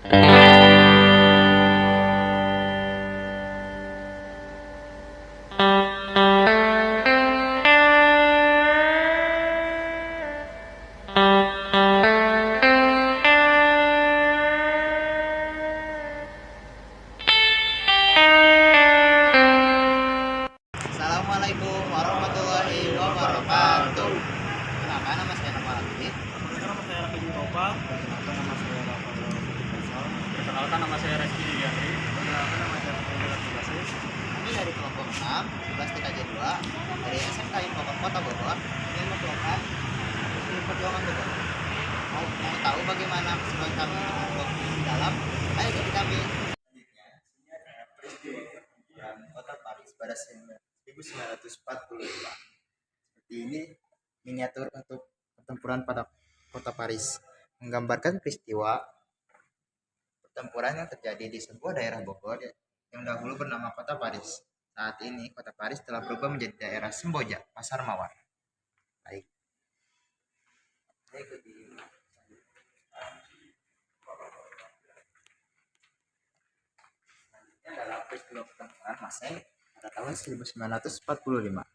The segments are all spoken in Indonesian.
Assalamualaikum warahmatullahi wabarakatuh. Kenapa nama saya Nama Lagi? Nama saya Raffi Mustafa. Perkenalkan nama saya Rafael Raffi Faisal. Perkenalkan nama saya Reski Diandri. Perkenalkan nama saya Rafael Raffi. Kami dari kelompok 6, 11 TKJ 2 dari SMK Info Kota Bogor ingin melakukan perjuangan Bogor. Mau tahu bagaimana kesibukan kami untuk di dalam? Ayo ikuti kami. Peristiwa pertempuran Kota Paris pada 1945. Seperti ini miniatur untuk pertempuran pada Kota Paris, menggambarkan peristiwa pertempuran yang terjadi di sebuah daerah Bogor yang dahulu bernama Kota Paris. Saat ini Kota Paris telah berubah menjadi daerah Semboja, Pasar Mawar. Baik. Ini adalah peristiwa pertempuran Maseng pada tahun 1945.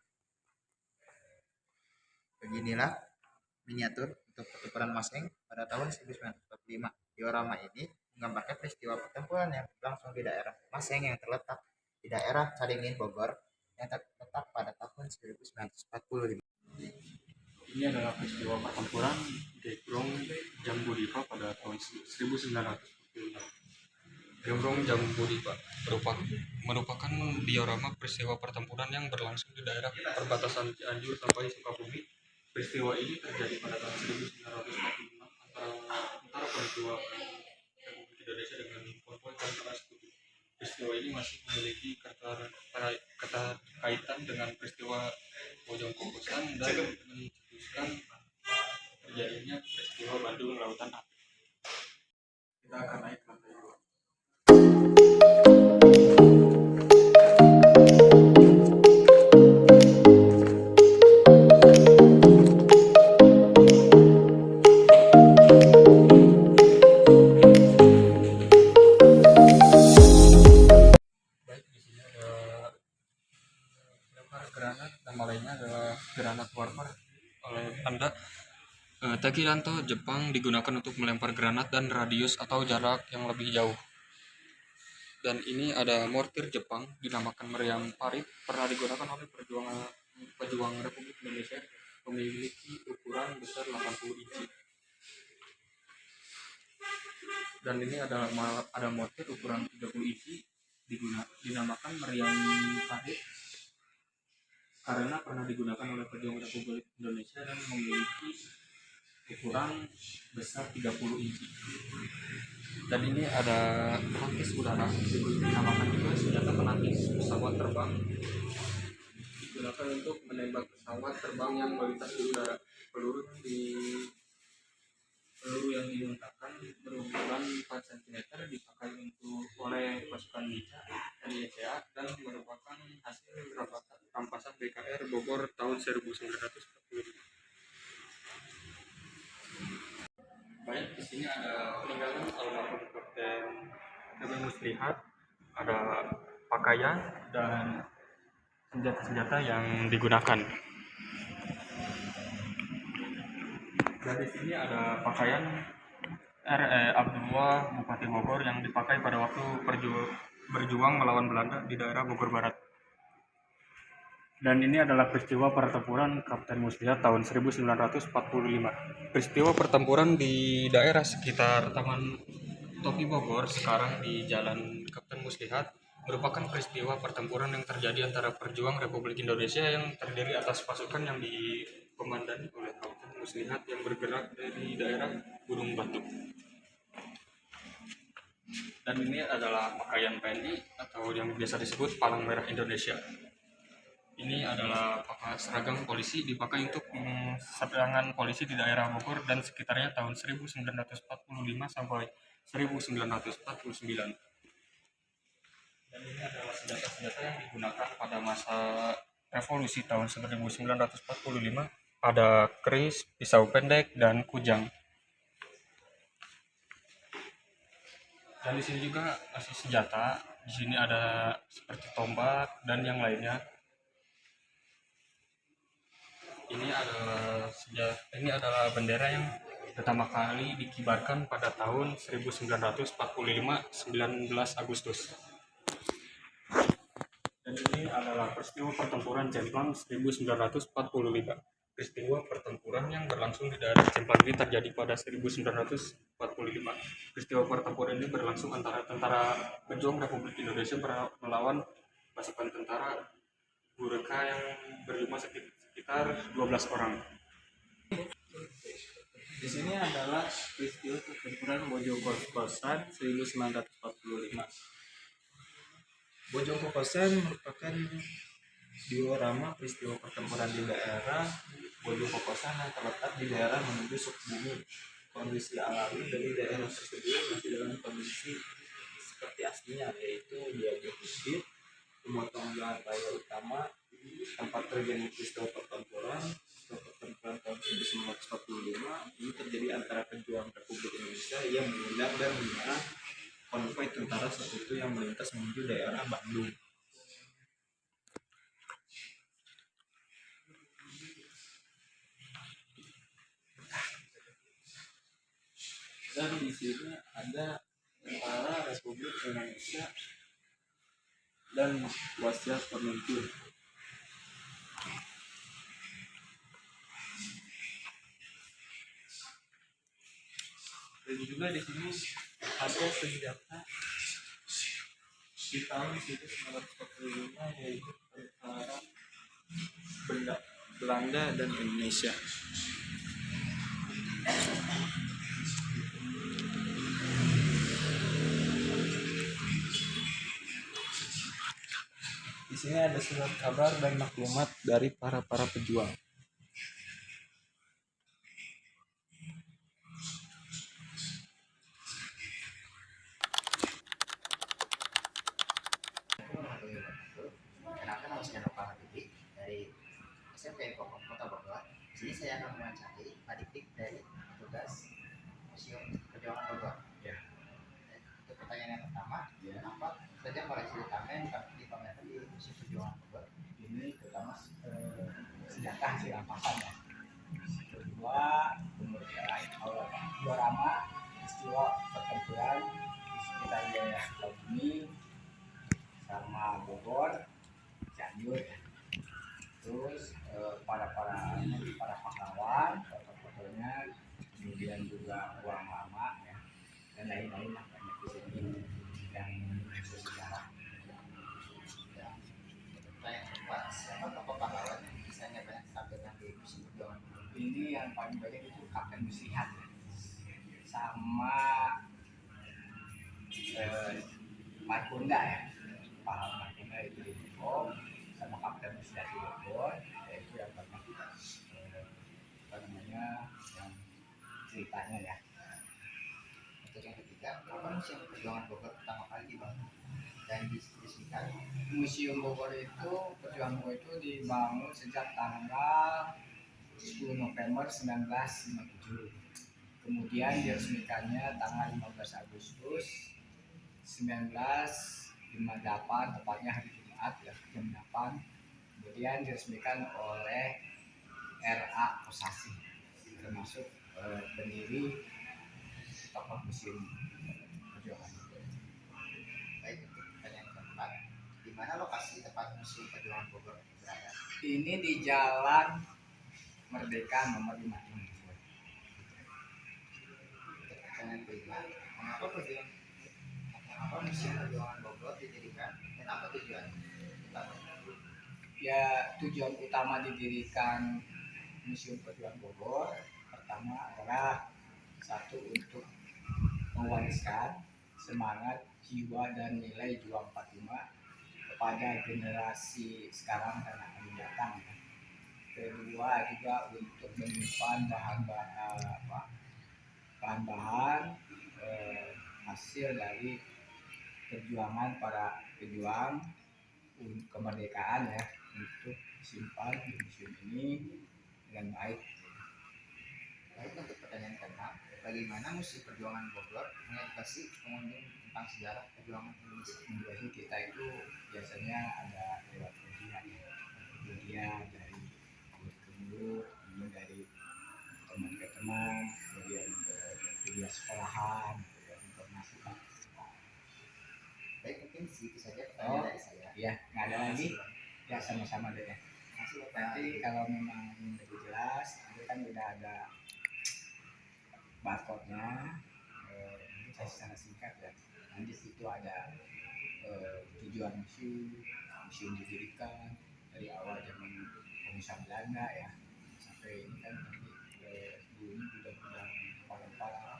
Beginilah miniatur untuk pertempuran Maseng pada tahun 1945. Diorama ini menggambarkan peristiwa pertempuran yang berlangsung di daerah Maseng yang terletak di daerah Caringin, Bogor yang terletak pada tahun 1945. Ini adalah peristiwa pertempuran Gembrong Jambudipa pada tahun 1945. Gembrong Jambudipa merupakan diorama peristiwa pertempuran yang berlangsung di daerah perbatasan Cianjur sampai Sukabumi. Peristiwa ini terjadi pada tahun 1945 antara peristiwa Republik Indonesia dengan konvoi tentara Sekutu. Peristiwa ini masih memiliki keterkaitan dengan peristiwa Bojong Kokosan dan mencetuskan terjadinya peristiwa Bandung Lautan Api. Kita akan naik ke lantai 2. Granat, nama lainnya adalah granat warfare oleh Anda. Takiranto Jepang digunakan untuk melempar granat dan radius atau jarak yang lebih jauh. Dan ini ada mortir Jepang dinamakan meriam parit, pernah digunakan oleh pejuang Republik Indonesia, memiliki ukuran besar 80 inci. Dan ini ada mortir ukuran 30 inci dinamakan meriam parit karena pernah digunakan oleh pejuang Republik Indonesia dan memiliki ukuran besar 30 inci. Dan ini ada penangkis udara, dinamakan juga senjata penangkis pesawat terbang, digunakan untuk menembak pesawat terbang yang melintas di udara. Peluru yang diletakkan berukuran 4 cm dipakai oleh pasukan NICA dan merupakan hasil rampasan BKR Bogor tahun 1945. Baik, di sini ada peninggalan almarhum Kapten Muslihat, ada pakaian dan senjata-senjata yang digunakan. Dan di sini ada pakaian R.E. Abdullah, Bupati Bogor, yang dipakai pada waktu berjuang melawan Belanda di daerah Bogor Barat. Dan ini adalah peristiwa pertempuran Kapten Muslihat tahun 1945. Peristiwa pertempuran di daerah sekitar Taman Topi Bogor, sekarang di Jalan Kapten Muslihat, merupakan peristiwa pertempuran yang terjadi antara pejuang Republik Indonesia yang terdiri atas pasukan yang dikomandani oleh Kapten Muslihat yang bergerak dari daerah Gunung Batu. Dan ini adalah pakaian TNI atau yang biasa disebut Palang Merah Indonesia. Ini adalah seragam polisi dipakai untuk serangan polisi di daerah Bogor dan sekitarnya tahun 1945 sampai 1949. Dan ini adalah senjata-senjata yang digunakan pada masa revolusi tahun 1945. Ada keris, pisau pendek, dan kujang. Dan di sini juga masih senjata. Di sini ada seperti tombak dan yang lainnya. Ini adalah bendera yang pertama kali dikibarkan pada tahun 1945, 19 Agustus. Dan ini adalah peristiwa pertempuran Jemplang 1945. Peristiwa pertempuran yang berlangsung di daerah Jemplang ini terjadi pada 1945. Peristiwa pertempuran ini berlangsung antara tentara Pejuang Republik Indonesia melawan pasukan tentara Gurkha yang berjumlah sekitar 12 orang. Di sini adalah peristiwa pertempuran Bojong Kokosan 1945. Bojong Kokosan merupakan diorama peristiwa pertempuran di daerah Bojong Kokosan yang terletak di daerah menuju Sukabumi. Kondisi alami dari daerah tersebut masih dalam kondisi seperti aslinya, yaitu diajak bukit, pemotongan jalan raya utama, tempat terjadi peristiwa pertempuran. Peristiwa pertempuran tahun 1945 ini terjadi antara pejuang Republik Indonesia yang mengundang dan menyerang konvoi tentara sekutu yang melintas menuju daerah Bandung. Dan di sini ada tentara Republik Indonesia dan wasiat pemimpin. Dan juga di sini ada senjata di tahun 1945 yaitu antara Belanda dan Indonesia. Di sini ada surat kabar dan maklumat dari para pejuang. Kenapa nama saya Nopal Habibie dari SMP Kota Bogor. Di sini saya akan mewawancarai adik dari petugas Museum Perjuangan Bogor. Ya. Untuk pertanyaan yang pertama, apa saja koleksi utama yang dipamerkan di Museum Perjuangan Bogor? Ini terutama senjata hasil rampasan ya. Kedua, kemudian diorama peristiwa pertempuran di sekitar wilayah Sukabumi sama Bogor, Cianjur ya. Terus para pahlawan, foto-fotonya, kemudian juga uang lama ya, dan lain-lain lah banyak di sini yang bersejarah. Ya. Pertanyaan keempat, siapa tokoh pahlawan yang kisahnya banyak ditampilkan di Museum Perjuangan Bogor? Ini yang paling banyak itu Kapten Muslihat sama Markunda ya, pahlawan Markunda itu di Bogor, sama Kapten Muslihat di Bogor, yaitu yang banyak yang ceritanya ya. Untuk yang ketiga, kapan Museum Perjuangan Bogor pertama kali dibangun dan diresmikan? Museum Bogor itu, Perjuangan Bogor itu dibangun sejak tanggal 10 November 1957. Kemudian diresmikannya tanggal 15 Agustus 1958, tepatnya hari Jumat ya, jam 8. Kemudian diresmikan oleh R.A. Kosasi, termasuk pendiri tokoh Museum Perjuangan Bogor. Baik, untuk pertanyaan keempat, di mana lokasi tempat Museum Perjuangan Bogor berada? Ini di Jalan Merdeka nomor 56. Untuk pertanyaan kelima, mengapa Museum Perjuangan Bogor didirikan dan apa tujuannya? Ya, tujuan utama didirikan Museum Perjuangan Bogor pertama adalah satu, untuk mewariskan semangat, jiwa dan nilai juang 45 kepada generasi sekarang dan akan mendatang. Kedua juga untuk menyimpan bahan-bahan hasil dari perjuangan para pejuang kemerdekaan ya, untuk disimpan di museum ini dengan baik. Baik, untuk pertanyaan keenam, bagaimana Museum Perjuangan Bogor mengedukasi pengunjung tentang sejarah perjuangan Indonesia. Jadi kita itu biasanya ada lewat kajian ya, kemudian dari mulut ke mulut, kemudian dari teman ke teman, kemudian ke media sekolahan, kemudian informasi. Baik, mungkin itu saja Oh, pertanyaan dari saya. ya nggak ada lagi, ya sama-sama deh ya. Masih Bapak. Nanti kalau memang lebih jelas, nanti kan udah ada barcode-nya, mungkin saya secara singkat ya. Nanti situ ada tujuan museum didirikan dari awal zaman pengusaha Belanda ya sampai ini kan nanti dulu gudang-gudang kepala-kepala,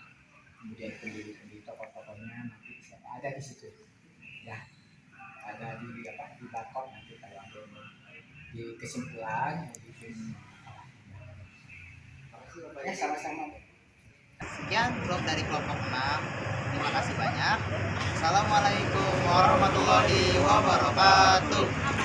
kemudian pendiri tokoh-tokohnya nanti siapa ada di situ ya, ada di apa di barcode nanti kalau ada di kesimpulan bikin Makasih Bapak. ya sama-sama. Sekian vlog dari kelompok 6. Terima kasih banyak. Assalamualaikum warahmatullahi wabarakatuh.